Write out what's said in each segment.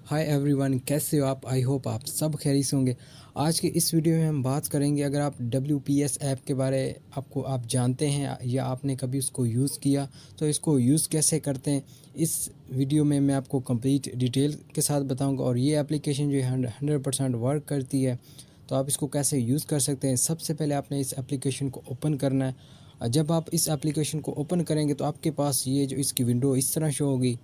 Hi everyone, कैसे हो आप? आई होप आप सब खैरियत से होंगे। आज के इस वीडियो में हम बात करेंगे, अगर आप WPS ऐप के बारे आप जानते हैं या आपने कभी उसको यूज़ किया तो इसको यूज़ कैसे करते हैं, इस वीडियो में मैं आपको कंप्लीट डिटेल के साथ बताऊंगा। और ये एप्लीकेशन जो है 100% वर्क करती है, तो आप इसको कैसे यूज़ कर सकते हैं। सबसे पहले आपने इस एप्लीकेशन को ओपन करना है। जब आप इस एप्लीकेशन को ओपन करेंगे तो आपके पास ये जो इसकी विंडो इस तरह शो होगी।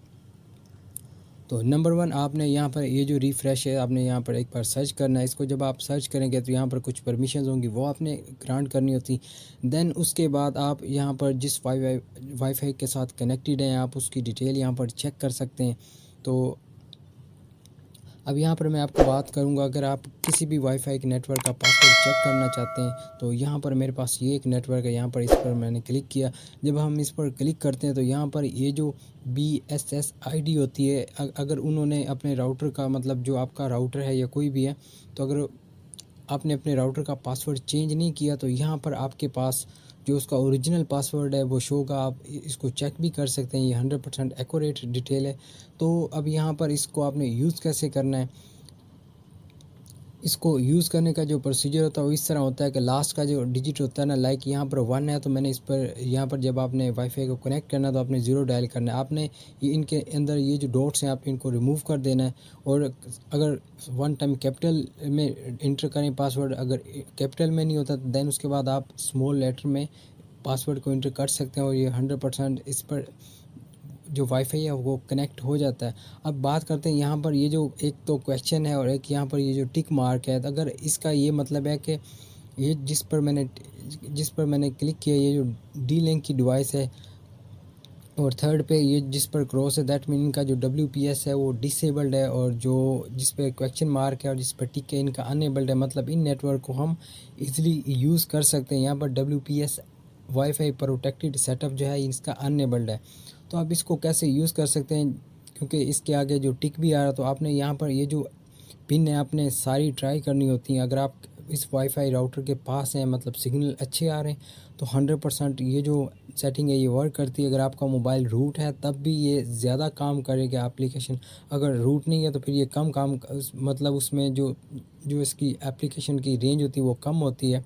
तो नंबर वन, आपने यहाँ पर ये जो रिफ़्रेश है, आपने यहाँ पर एक बार सर्च करना है। इसको जब आप सर्च करेंगे तो यहाँ पर कुछ परमिशंस होंगी, वो आपने ग्रांट करनी होती। देन उसके बाद आप यहाँ पर जिस वाईफाई के साथ कनेक्टेड हैं, आप उसकी डिटेल यहाँ पर चेक कर सकते हैं। तो अब यहाँ पर मैं आपको बात करूँगा, अगर आप किसी भी वाईफाई के नेटवर्क का पासवर्ड चेक करना चाहते हैं तो यहाँ पर मेरे पास ये एक नेटवर्क है। यहाँ पर इस पर मैंने क्लिक किया। जब हम इस पर क्लिक करते हैं तो यहाँ पर ये जो BSSID होती है, अगर उन्होंने अपने राउटर का, मतलब जो आपका राउटर है या कोई भी है, तो अगर आपने अपने राउटर का पासवर्ड चेंज नहीं किया तो यहाँ पर आपके पास जो उसका ओरिजिनल पासवर्ड है वो शो होगा। आप इसको चेक भी कर सकते हैं, ये 100% एक्यूरेट डिटेल है। तो अब यहाँ पर इसको आपने यूज़ कैसे करना है, इसको यूज़ करने का जो प्रोसीजर होता है वो इस तरह होता है कि लास्ट का जो डिजिट होता है ना, लाइक यहाँ पर 1 है, तो मैंने इस पर यहाँ पर जब आपने वाईफाई को कनेक्ट करना है तो आपने 0 डायल करना है। आपने ये इनके अंदर ये जो डॉट्स हैं आप इनको रिमूव कर देना है। और अगर 1 टाइम कैपिटल में इंटर करें पासवर्ड, अगर कैपिटल में नहीं होता तो देन उसके बाद आप स्मॉल लेटर में पासवर्ड को इंटर कर सकते हैं और ये 100% इस पर जो वाईफाई है वो कनेक्ट हो जाता है। अब बात करते हैं यहाँ पर ये जो एक तो क्वेश्चन है और एक यहाँ पर ये जो टिक मार्क है, तो अगर इसका ये मतलब है कि ये जिस पर मैंने क्लिक किया, ये जो डी लिंक की डिवाइस है, और थर्ड पे ये जिस पर क्रॉस है, दैट मीन इनका जो WPS है वो डिसेबल्ड है, और जो जिस पे क्वेश्चन मार्क है और जिस पर टिक है इनका अनेबल्ड है। मतलब इन नेटवर्क को हम इजीली यूज़ कर सकते हैं। यहाँ पर WPS वाईफाई प्रोटेक्टेड सेटअप जो है इसका अनेबल्ड है। तो आप इसको कैसे यूज़ कर सकते हैं, क्योंकि इसके आगे जो टिक भी आ रहा, तो आपने यहाँ पर ये जो पिन है आपने सारी ट्राई करनी होती हैं। अगर आप इस वाईफाई राउटर के पास हैं, मतलब सिग्नल अच्छे आ रहे हैं, तो 100% ये जो सेटिंग है ये वर्क करती है। अगर आपका मोबाइल रूट है तब भी ये ज़्यादा काम करेगा एप्लीकेशन, अगर रूट नहीं है तो फिर ये कम काम, मतलब उसमें जो जो इसकी एप्लीकेशन की रेंज होती है वो कम होती है।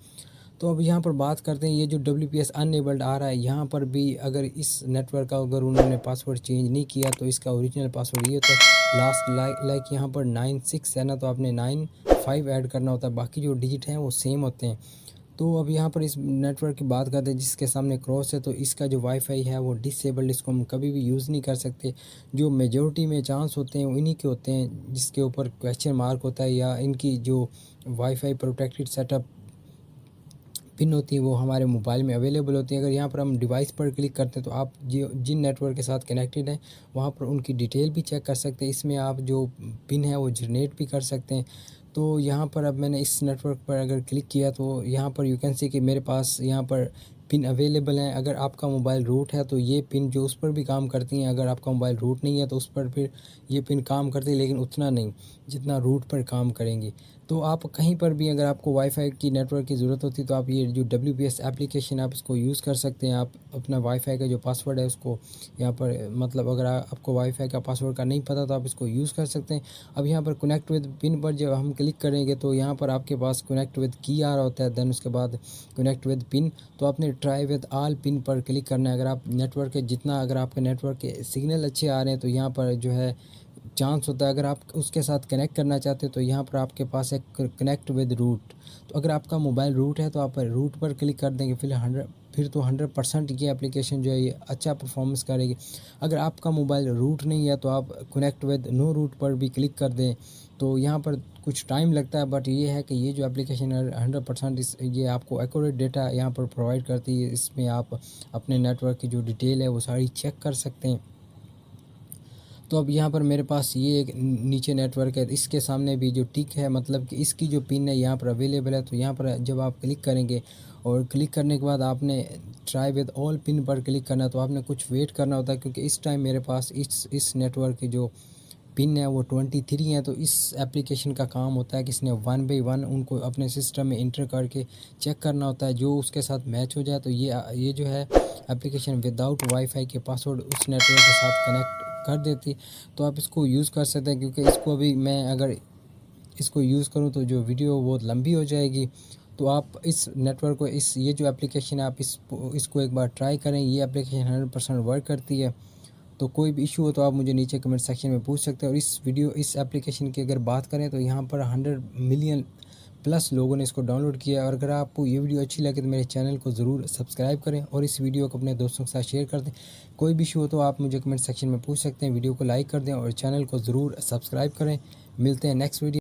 तो अब यहाँ पर बात करते हैं, ये जो WPS अनएबल्ड आ रहा है, यहाँ पर भी अगर इस नेटवर्क का अगर उन्होंने पासवर्ड चेंज नहीं किया तो इसका ओरिजिनल पासवर्ड ये होता है लास्ट, लाइक यहाँ पर 96 है ना, तो आपने 95 ऐड करना होता है, बाकी जो डिजिट हैं वो सेम होते हैं। तो अब यहाँ पर इस नेटवर्क की बात करते हैं जिसके सामने क्रॉस है, तो इसका जो वाईफाई है वो डिसेबल्ड, इसको हम कभी भी यूज़ नहीं कर सकते। जो मेजोरिटी में चांस होते हैं वो इन्हीं के होते हैं जिसके ऊपर क्वेश्चन मार्क होता है, या इनकी जो वाईफाई प्रोटेक्टेड सेटअप पिन होती है वो हमारे मोबाइल में अवेलेबल होती है। अगर यहाँ पर हम डिवाइस पर क्लिक करते हैं तो आप जो जिन नेटवर्क के साथ कनेक्टेड हैं वहाँ पर उनकी डिटेल भी चेक कर सकते हैं। इसमें आप जो पिन है वो जनरेट भी कर सकते हैं। तो यहाँ पर अब मैंने इस नेटवर्क पर अगर क्लिक किया तो यहाँ पर यू कैन सी कि मेरे पास यहाँ पर पिन अवेलेबल हैं। अगर आपका मोबाइल रूट है तो ये पिन जो उस पर भी काम करती हैं, अगर आपका मोबाइल रूट नहीं है तो उस पर फिर ये पिन काम करती है, लेकिन उतना नहीं जितना रूट पर काम करेंगी। तो आप कहीं पर भी अगर आपको वाईफाई की नेटवर्क की ज़रूरत होती है तो आप ये जो WPS एप्लीकेशन आप इसको यूज़ कर सकते हैं। आप अपना वाईफाई का जो पासवर्ड है उसको यहाँ पर, मतलब अगर आपको वाईफाई का पासवर्ड का नहीं पता तो आप इसको यूज़ कर सकते हैं। अब यहाँ पर कनेक्ट विद पिन पर जब हम क्लिक करेंगे तो यहाँ पर आपके पास कनेक्ट विद की आ रहा होता है, देन उसके बाद कनेक्ट विद पिन, तो आपने ट्राई विद ऑल पिन पर क्लिक करना है। अगर आप नेटवर्क के जितना, अगर आपके नेटवर्क के सिग्नल अच्छे आ रहे हैं तो यहाँ पर जो है चांस होता है, अगर आप उसके साथ कनेक्ट करना चाहते हो तो यहाँ पर आपके पास है कनेक्ट विद रूट। तो अगर आपका मोबाइल रूट है तो आप रूट पर क्लिक कर देंगे, फिर तो 100% ये एप्लीकेशन जो है ये अच्छा परफॉर्मेंस करेगी। अगर आपका मोबाइल रूट नहीं है तो आप कनेक्ट विद नो रूट पर भी क्लिक कर दें, तो यहाँ पर कुछ टाइम लगता है, बट ये है कि ये जो एप्लीकेशन है 100% ये आपको एक्यूरेट डेटा यहाँ पर प्रोवाइड करती है। इसमें आप अपने नेटवर्क की जो डिटेल है वो सारी चेक कर सकते हैं। तो अब यहाँ पर मेरे पास ये एक नीचे नेटवर्क है, इसके सामने भी जो टिक है, मतलब कि इसकी जो पिन है यहाँ पर अवेलेबल है। तो यहाँ पर जब आप क्लिक करेंगे और क्लिक करने के बाद आपने ट्राई विद ऑल पिन पर क्लिक करना, तो आपने कुछ वेट करना होता है, क्योंकि इस टाइम मेरे पास इस नेटवर्क की जो पिन है वो 23 है। तो इस एप्लीकेशन का काम होता है कि इसने 1 बाई 1 उनको अपने सिस्टम में इंटर करके चेक करना होता है, जो उसके साथ मैच हो जाए तो ये जो है एप्लीकेशन विदाउट वाईफाई के पासवर्ड उस नेटवर्क के साथ कनेक्ट कर देती, तो आप इसको यूज़ कर सकते हैं, क्योंकि इसको अभी मैं अगर इसको यूज़ करूँ तो जो वीडियो बहुत लंबी हो जाएगी। तो आप इस नेटवर्क को, इस ये जो एप्लीकेशन है आप इसको एक बार ट्राई करें। ये एप्लीकेशन 100% वर्क करती है। तो कोई भी इशू हो तो आप मुझे नीचे कमेंट सेक्शन में पूछ सकते हैं। और इस एप्लीकेशन की अगर बात करें तो यहाँ पर 100 मिलियन प्लस लोगों ने इसको डाउनलोड किया है। और अगर आपको ये वीडियो अच्छी लगे तो मेरे चैनल को ज़रूर सब्सक्राइब करें और इस वीडियो को अपने दोस्तों के साथ शेयर कर दें। कोई भी इशू हो तो आप मुझे कमेंट सेक्शन में पूछ सकते हैं। वीडियो को लाइक कर दें और चैनल को ज़रूर सब्सक्राइब करें। मिलते हैं नेक्स्ट वीडियो।